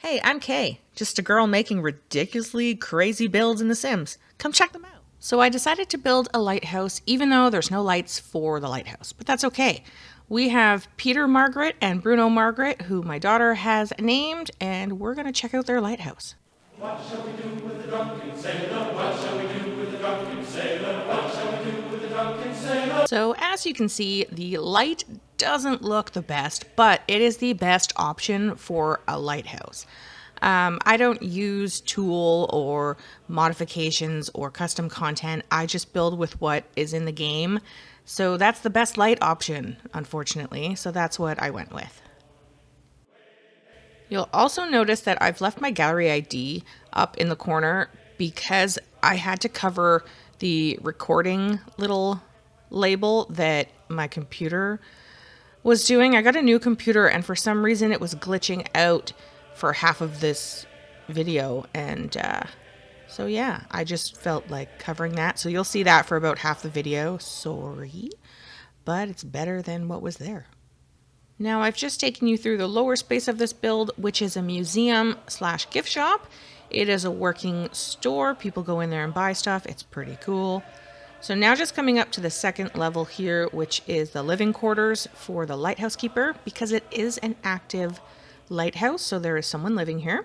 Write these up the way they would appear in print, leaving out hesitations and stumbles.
Hey, I'm Kay, just a girl making ridiculously crazy builds in The Sims. Come check them out. So I decided to build a lighthouse even though there's no lights for the lighthouse, but that's okay. We have Peter Margaret and Bruno Margaret, who my daughter has named, and we're going to check out their lighthouse. What shall we do with the drunken sailor? What shall we do with the drunken sailor? What shall we do with the drunken sailor? So as you can see, the light doesn't look the best, but it is the best option for a lighthouse. I don't use tool or modifications or custom content. I just build with what is in the game. So that's the best light option, unfortunately. So that's what I went with. You'll also notice that I've left my gallery ID up in the corner because I had to cover the recording little label that my computer was doing. I got a new computer and for some reason it was glitching out for half of this video, and so yeah, I just felt like covering that. So you'll see that for about half the video. Sorry, but it's better than what was there. Now I've just taken you through the lower space of this build, which is a museum / gift shop. It is a working store. People go in there and buy stuff. It's pretty cool. So now just coming up to the second level here, which is the living quarters for the lighthouse keeper, because it is an active lighthouse, so there is someone living here.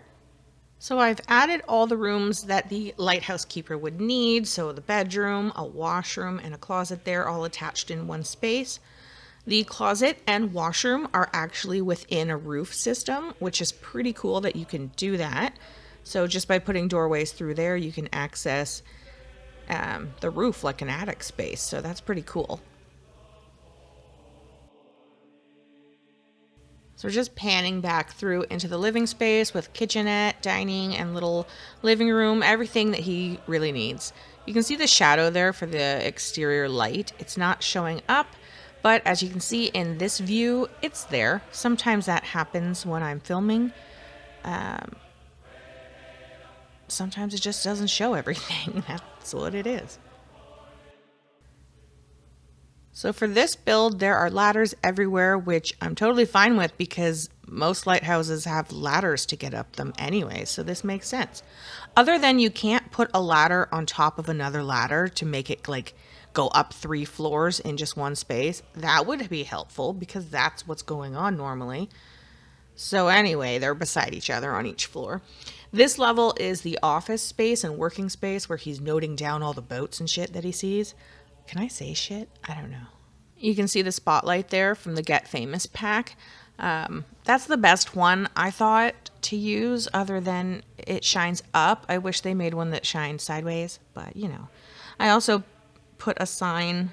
So I've added all the rooms that the lighthouse keeper would need. So the bedroom, a washroom, and a closet there, all attached in one space. The closet and washroom are actually within a roof system, which is pretty cool that you can do that. So just by putting doorways through there, you can access the roof like an attic space. So that's pretty cool. So we're just panning back through into the living space with kitchenette, dining, and little living room, everything that he really needs. You can see the shadow there for the exterior light. It's not showing up, but as you can see in this view, it's there. Sometimes that happens when I'm filming. Sometimes it just doesn't show everything. That's what it is. So for this build, there are ladders everywhere, which I'm totally fine with because most lighthouses have ladders to get up them anyway, so this makes sense. Other than you can't put a ladder on top of another ladder to make it like go up 3 floors in just one space. That would be helpful because that's what's going on normally. So anyway, they're beside each other on each floor. This level is the office space and working space where he's noting down all the boats and shit that he sees. Can I say shit? I don't know. You can see the spotlight there from the Get Famous pack. That's the best one I thought to use other than it shines up. I wish they made one that shines sideways, but you know. I also put a sign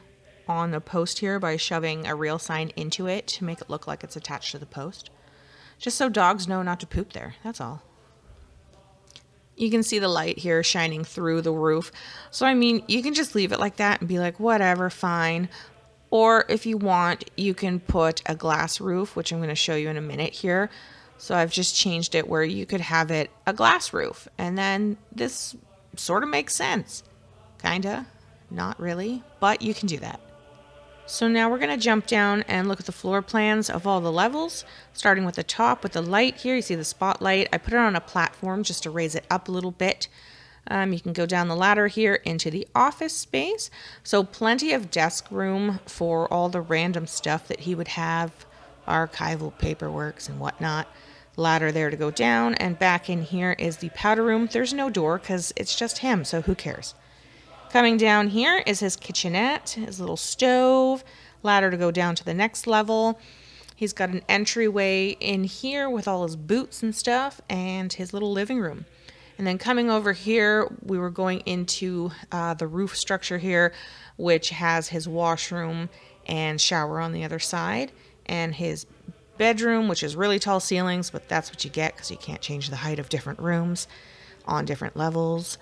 on the post here by shoving a real sign into it to make it look like it's attached to the post. Just so dogs know not to poop there, that's all. You can see the light here shining through the roof. So, I mean, you can just leave it like that and be like, whatever, fine. Or if you want, you can put a glass roof, which I'm going to show you in a minute here. So I've just changed it where you could have it a glass roof. And then this sort of makes sense. Kinda, not really, but you can do that. So now we're going to jump down and look at the floor plans of all the levels, starting with the top with the light here. You see the spotlight. I put it on a platform just to raise it up a little bit. You can go down the ladder here into the office space. So plenty of desk room for all the random stuff that he would have, archival paperworks and whatnot. Ladder there to go down, and back in here is the powder room. There's no door because it's just him, so who cares? Coming down here is his kitchenette, his little stove, ladder to go down to the next level. He's got an entryway in here with all his boots and stuff, and his little living room. And then coming over here, we were going into the roof structure here, which has his washroom and shower on the other side, and his bedroom, which is really tall ceilings, but that's what you get because you can't change the height of different rooms on different levels.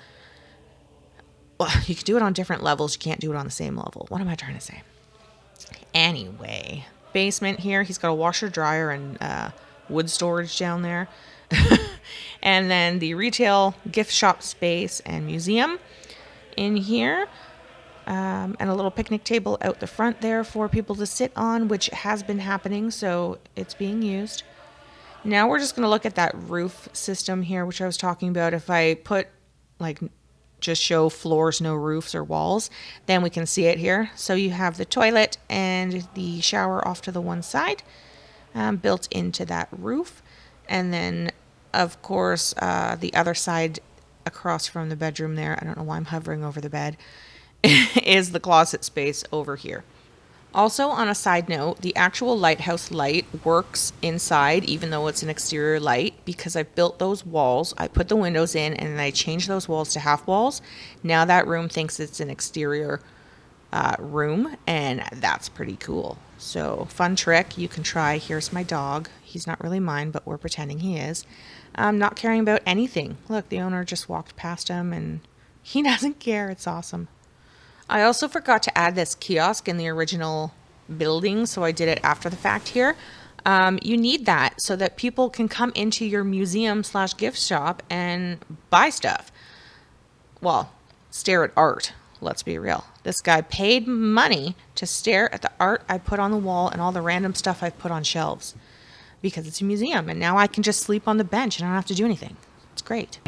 Well, you can do it on different levels. You can't do it on the same level. What am I trying to say? Anyway, basement here. He's got a washer, dryer, and wood storage down there. And then the retail gift shop space and museum in here. And a little picnic table out the front there for people to sit on, which has been happening, so it's being used. Now we're just going to look at that roof system here, which I was talking about. If I put like just show floors, no roofs or walls, then we can see it here. So you have the toilet and the shower off to the one side, built into that roof. And then of course, the other side across from the bedroom there, I don't know why I'm hovering over the bed, is the closet space over here. Also, on a side note, the actual lighthouse light works inside even though it's an exterior light because I've built those walls. I put the windows in and then I changed those walls to half walls. Now that room thinks it's an exterior room, and that's pretty cool. So fun trick you can try. Here's my dog. He's not really mine, but we're pretending he is. Not caring about anything. Look, the owner just walked past him and he doesn't care. It's awesome. I also forgot to add this kiosk in the original building, so I did it after the fact here. You need that so that people can come into your museum/gift shop and buy stuff. Well, stare at art. Let's be real. This guy paid money to stare at the art I put on the wall and all the random stuff I put on shelves because it's a museum, and now I can just sleep on the bench and I don't have to do anything. It's great.